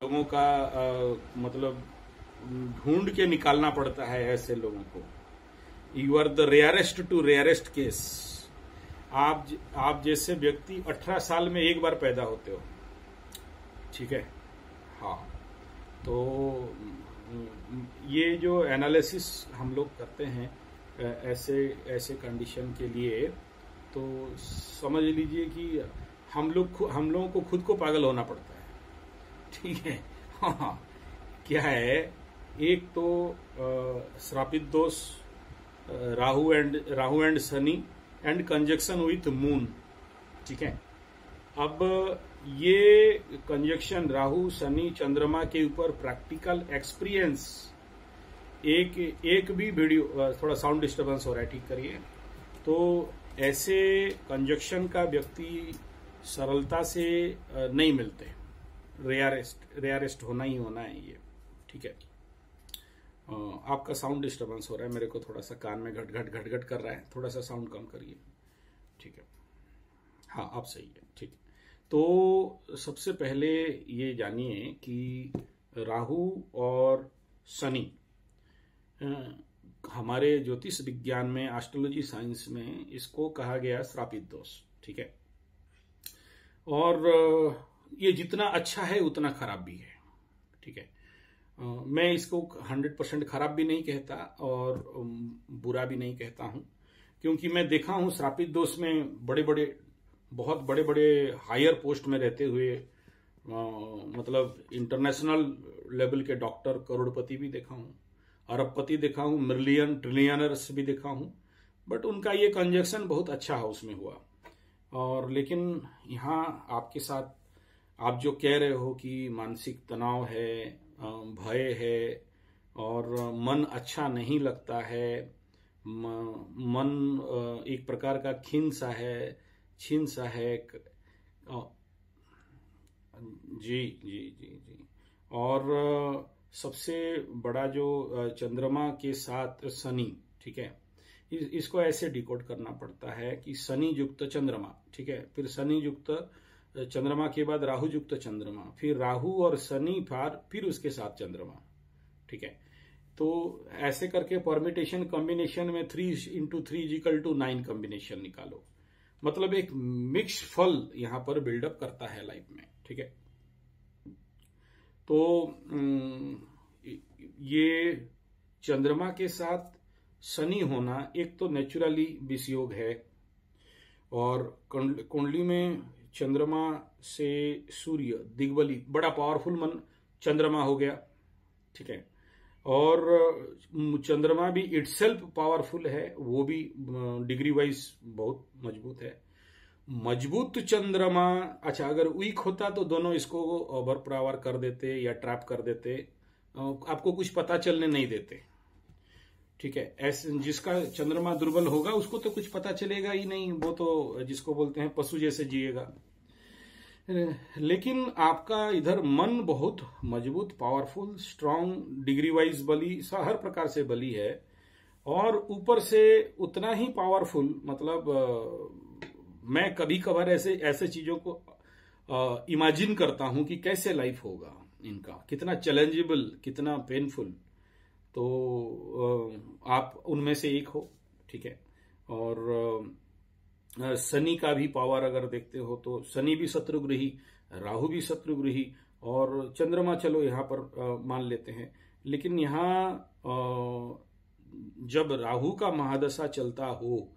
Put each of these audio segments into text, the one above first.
लोगों का मतलब ढूंढ के निकालना पड़ता है ऐसे लोगों को। You are the rarest to rarest case. आप जैसे व्यक्ति 18 साल में एक बार पैदा होते हो, ठीक है। हाँ, तो ये जो एनालिसिस हम लोग करते हैं ऐसे कंडीशन के लिए, तो समझ लीजिए कि हम लोगों को खुद को पागल होना पड़ता है, ठीक है। हाँ, क्या है, एक तो श्रापित दोष Rahu and Shani and conjunction with moon, ठीक है। अब ये कंजक्शन राहु शनि चंद्रमा के ऊपर प्रैक्टिकल एक्सपीरियंस, एक भी वीडियो, थोड़ा साउंड डिस्टरबेंस हो रहा है, ठीक करिए। तो ऐसे कंजक्शन का व्यक्ति सरलता से नहीं मिलते, रेयरेस्ट होना ही होना है ये, ठीक है। आपका साउंड डिस्टरबेंस हो रहा है, मेरे को थोड़ा सा कान में घट घट कर रहा है, थोड़ा सा साउंड कम करिए, ठीक है। हाँ, आप सही है, ठीक है। तो सबसे पहले ये जानिए कि राहु और शनि हमारे ज्योतिष विज्ञान में, एस्ट्रोलॉजी साइंस में इसको कहा गया श्रापित दोष, ठीक है। और ये जितना अच्छा है उतना खराब भी है, ठीक है। मैं इसको 100% खराब भी नहीं कहता और बुरा भी नहीं कहता हूं, क्योंकि मैं देखा हूं श्रापित दोष में बहुत बड़े बड़े हायर पोस्ट में रहते हुए, मतलब इंटरनेशनल लेवल के डॉक्टर, करोड़पति भी देखा हूं, अरबपति देखा हूं, मिलियन ट्रिलियनर्स भी देखा हूं, बट उनका ये कंजक्शन बहुत अच्छा हाउस में हुआ। और लेकिन यहाँ आपके साथ आप जो कह रहे हो कि मानसिक तनाव है, भय है और मन अच्छा नहीं लगता है, मन एक प्रकार का छीन सा है, जी। और सबसे बड़ा जो चंद्रमा के साथ शनि, ठीक है, इसको ऐसे डिकोड करना पड़ता है कि शनि युक्त चंद्रमा, ठीक है, फिर शनि युक्त चंद्रमा के बाद राहु युक्त चंद्रमा, फिर राहु और शनि, फिर उसके साथ चंद्रमा, ठीक है। तो ऐसे करके परमिटेशन कॉम्बिनेशन में 3 × 3 = 9 कॉम्बिनेशन निकालो, मतलब एक मिक्स फल यहां पर बिल्डअप करता है लाइफ में, ठीक है। तो ये चंद्रमा के साथ शनि होना एक तो नेचुरली विषयोग है, और कुंडली में चंद्रमा से सूर्य दिग्बली, बड़ा पावरफुल मन चंद्रमा हो गया, ठीक है। और चंद्रमा भी इटसेल्फ पावरफुल है, वो भी डिग्री वाइज बहुत मजबूत है। मजबूत चंद्रमा, अच्छा, अगर वीक होता तो दोनों इसको ओवर पावर कर देते या ट्रैप कर देते, आपको कुछ पता चलने नहीं देते, ठीक है। ऐसे जिसका चंद्रमा दुर्बल होगा उसको तो कुछ पता चलेगा ही नहीं, वो तो जिसको बोलते हैं पशु जैसे जिएगा। लेकिन आपका इधर मन बहुत मजबूत, पावरफुल, स्ट्रांग, डिग्री वाइज बली, हर प्रकार से बली है, और ऊपर से उतना ही पावरफुल, मतलब मैं कभी कभार ऐसे चीजों को इमेजिन करता हूं कि कैसे लाइफ होगा इनका, कितना चैलेंजेबल, कितना पेनफुल। तो आप उनमें से एक हो, ठीक है। और शनि का भी पावर अगर देखते हो तो शनि भी शत्रुगृही, राहु भी शत्रुगृही, और चंद्रमा चलो यहां पर मान लेते हैं। लेकिन यहां जब राहु का महादशा चलता हो,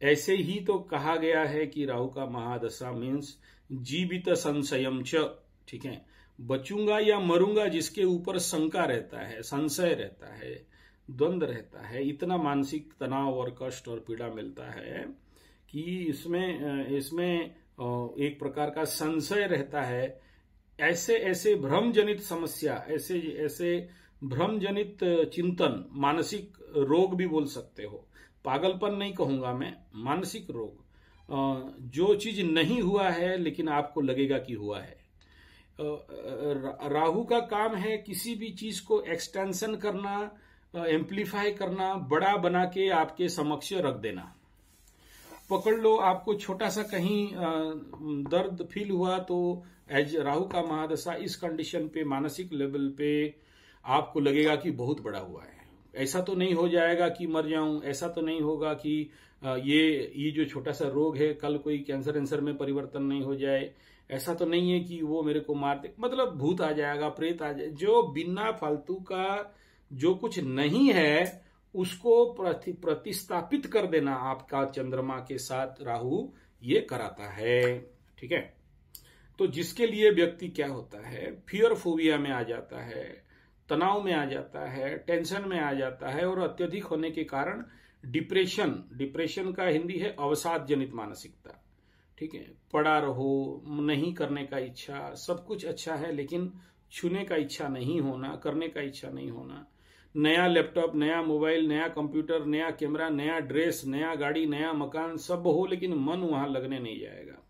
ऐसे ही तो कहा गया है कि राहु का महादशा मीन्स जीवित संशयम च, ठीक है, बचूंगा या मरूंगा, जिसके ऊपर शंका रहता है, संशय रहता है, द्वंद्व रहता है, इतना मानसिक तनाव और कष्ट और पीड़ा मिलता है कि इसमें एक प्रकार का संशय रहता है। ऐसे भ्रमजनित समस्या, ऐसे भ्रमजनित चिंतन, मानसिक रोग भी बोल सकते हो, पागलपन नहीं कहूंगा मैं, मानसिक रोग, जो चीज नहीं हुआ है लेकिन आपको लगेगा कि हुआ है। राहु का काम है किसी भी चीज को एक्सटेंशन करना, एम्प्लीफाई करना, बड़ा बना के आपके समक्ष रख देना। पकड़ लो, आपको छोटा सा कहीं दर्द फील हुआ तो एज राहु का महादशा इस कंडीशन पे मानसिक लेवल पे आपको लगेगा कि बहुत बड़ा हुआ है। ऐसा तो नहीं हो जाएगा कि मर जाऊं, ऐसा तो नहीं होगा कि ये जो छोटा सा रोग है कल कोई कैंसर एंसर में परिवर्तन नहीं हो जाए, ऐसा तो नहीं है कि वो मेरे को मार दे, मतलब भूत आ जाएगा, प्रेत आ जाए, जो बिना फालतू का जो कुछ नहीं है उसको प्रतिस्थापित कर देना आपका चंद्रमा के साथ राहु ये कराता है। ठीक है, तो जिसके लिए व्यक्ति क्या होता है, फियर फोबिया में आ जाता है, तनाव में आ जाता है, टेंशन में आ जाता है, और अत्यधिक होने के कारण डिप्रेशन का हिंदी है अवसाद जनित मानसिकता। ठीक है, पड़ा रहो, नहीं करने का इच्छा, सब कुछ अच्छा है लेकिन छूने का इच्छा नहीं होना, करने का इच्छा नहीं होना, नया लैपटॉप, नया मोबाइल, नया कंप्यूटर, नया कैमरा, नया ड्रेस, नया गाड़ी, नया मकान, सब हो लेकिन मन वहां लगने नहीं जाएगा।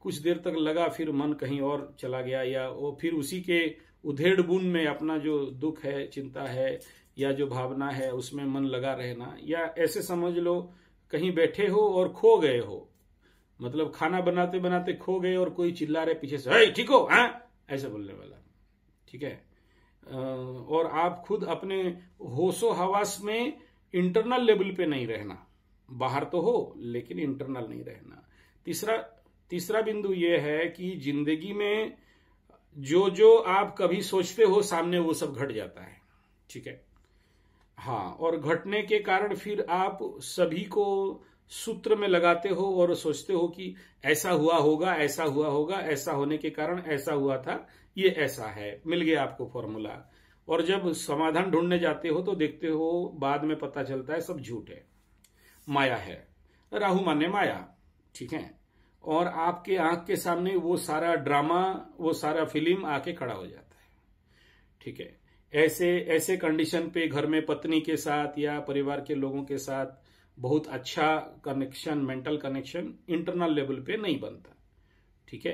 कुछ देर तक लगा, फिर मन कहीं और चला गया, या वो फिर उसी के उधेड़ बुन में अपना जो दुख है, चिंता है, या जो भावना है उसमें मन लगा रहना, या ऐसे समझ लो कहीं बैठे हो और खो गए हो, मतलब खाना बनाते बनाते खो गए और कोई चिल्ला रहे पीछे से, ठीक हो, हाँ, ऐसे बोलने वाला। ठीक है, और आप खुद अपने होशो हवास में इंटरनल लेवल पे नहीं रहना, बाहर तो हो लेकिन इंटरनल नहीं रहना। तीसरा बिंदु यह है कि जिंदगी में जो जो आप कभी सोचते हो सामने वो सब घट जाता है। ठीक है, हाँ, और घटने के कारण फिर आप सभी को सूत्र में लगाते हो और सोचते हो कि ऐसा हुआ होगा, ऐसा हुआ होगा, ऐसा होने के कारण ऐसा हुआ था, ये ऐसा है, मिल गया आपको फॉर्मूला। और जब समाधान ढूंढने जाते हो तो देखते हो बाद में पता चलता है सब झूठ है, माया है, राहु माने माया। ठीक है, और आपके आंख के सामने वो सारा ड्रामा, वो सारा फिल्म आके खड़ा हो जाता है। ठीक है, ऐसे कंडीशन पे घर में पत्नी के साथ या परिवार के लोगों के साथ बहुत अच्छा connection, mental connection internal level पे नहीं बनता। ठीक है,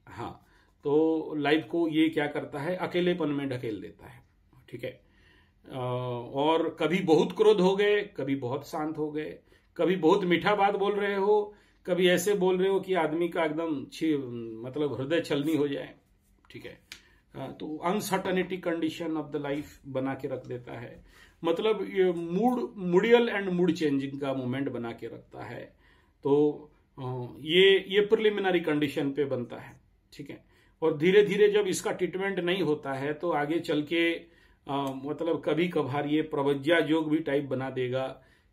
हाँ, तो लाइफ को ये क्या करता है, अकेलेपन में ढकेल देता है। ठीक है, और कभी बहुत क्रोध हो गए, कभी बहुत शांत हो गए, कभी बहुत मीठा बात बोल रहे हो, कभी ऐसे बोल रहे हो कि आदमी का एकदम मतलब हृदय छलनी हो जाए। ठीक है, तो uncertainty condition of the life बना के रख देता है, मतलब ये मूडियल एंड मूड चेंजिंग का मोमेंट बना के रखता है। तो ये प्रिलिमिनरी कंडीशन पे बनता है। ठीक है, और धीरे धीरे जब इसका ट्रीटमेंट नहीं होता है तो आगे चल के मतलब कभी कभार ये प्रवज्ञा योग भी टाइप बना देगा।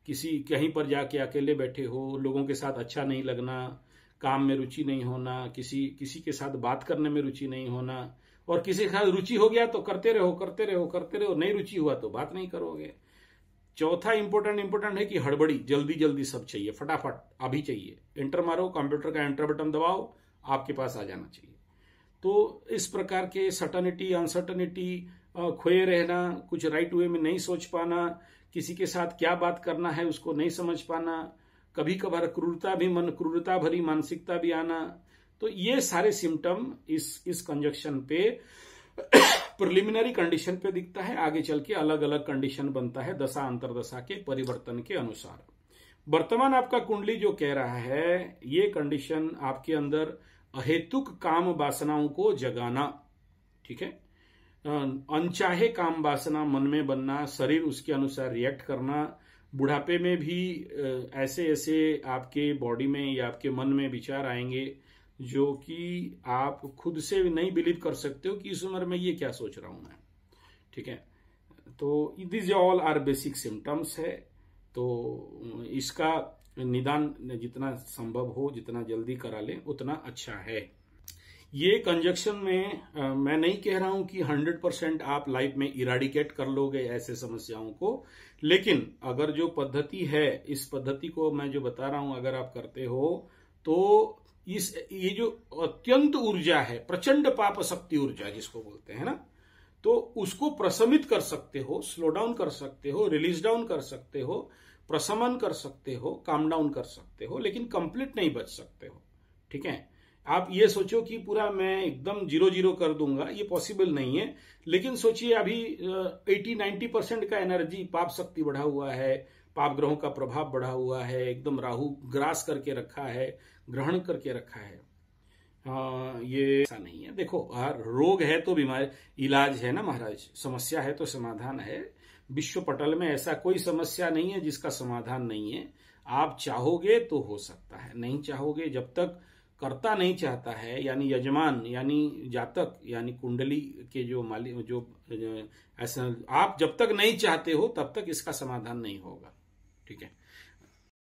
किसी कहीं पर जाके अकेले बैठे हो, लोगों के साथ अच्छा नहीं लगना, काम में रुचि नहीं होना, किसी के साथ बात करने में रुचि नहीं होना, और किसी के साथ रुचि हो गया तो करते रहो, नहीं रुचि हुआ तो बात नहीं करोगे। चौथा इंपोर्टेंट है कि हड़बड़ी, जल्दी जल्दी सब चाहिए, फटाफट अभी चाहिए, एंटर मारो, कंप्यूटर का एंटर बटन दबाओ, आपके पास आ जाना चाहिए। तो इस प्रकार के सर्टनिटी, अनसर्टनिटी, खोए रहना, कुछ राइट वे में नहीं सोच पाना, किसी के साथ क्या बात करना है उसको नहीं समझ पाना, कभी कभार क्रूरता भरी मानसिकता भी आना, तो ये सारे सिम्टम इस कंजक्शन पे प्रिलिमिनरी कंडीशन पे दिखता है। आगे चल के अलग अलग कंडीशन बनता है दशा अंतरदशा के परिवर्तन के अनुसार। वर्तमान आपका कुंडली जो कह रहा है, ये कंडीशन आपके अंदर अहेतुक काम वासनाओं को जगाना। ठीक है, अनचाहे काम वासना मन में बनना, शरीर उसके अनुसार रिएक्ट करना, बुढ़ापे में भी ऐसे आपके बॉडी में या आपके मन में विचार आएंगे जो कि आप खुद से नहीं बिलीव कर सकते हो कि इस उम्र में ये क्या सोच रहा हूं मैं। ठीक है, तो this all are basic symptoms है। तो इसका निदान जितना संभव हो, जितना जल्दी करा लें उतना अच्छा है। ये कंजक्शन में मैं नहीं कह रहा हूं कि 100% आप लाइफ में इराडिकेट कर लोगे ऐसे समस्याओं को, लेकिन अगर जो पद्धति है, इस पद्धति को मैं जो बता रहा हूं अगर आप करते हो तो ये जो अत्यंत ऊर्जा है, प्रचंड पाप शक्ति ऊर्जा जिसको बोलते हैं ना, तो उसको प्रशमित कर सकते हो, स्लो डाउन कर सकते हो, रिलीज डाउन कर सकते हो, प्रशमन कर सकते हो, काम डाउन कर सकते हो, लेकिन कंप्लीट नहीं बच सकते हो। ठीक है, आप ये सोचो कि पूरा मैं एकदम 0 कर दूंगा, ये पॉसिबल नहीं है। लेकिन सोचिए अभी 80-90% का एनर्जी पाप शक्ति बढ़ा हुआ है, पाप ग्रहों का प्रभाव बढ़ा हुआ है, एकदम राहु ग्रास करके रखा है, ग्रहण करके रखा है। ये ऐसा नहीं है। देखो, हर रोग है तो बीमारी, इलाज है ना महाराज, समस्या है तो समाधान है। विश्व पटल में ऐसा कोई समस्या नहीं है जिसका समाधान नहीं है। आप चाहोगे तो हो सकता है, नहीं चाहोगे, जब तक कर्ता नहीं चाहता है, यानी यजमान, यानी जातक, यानी कुंडली के जो मालिक, जो ऐसा, आप जब तक नहीं चाहते हो तब तक इसका समाधान नहीं होगा। ठीक है।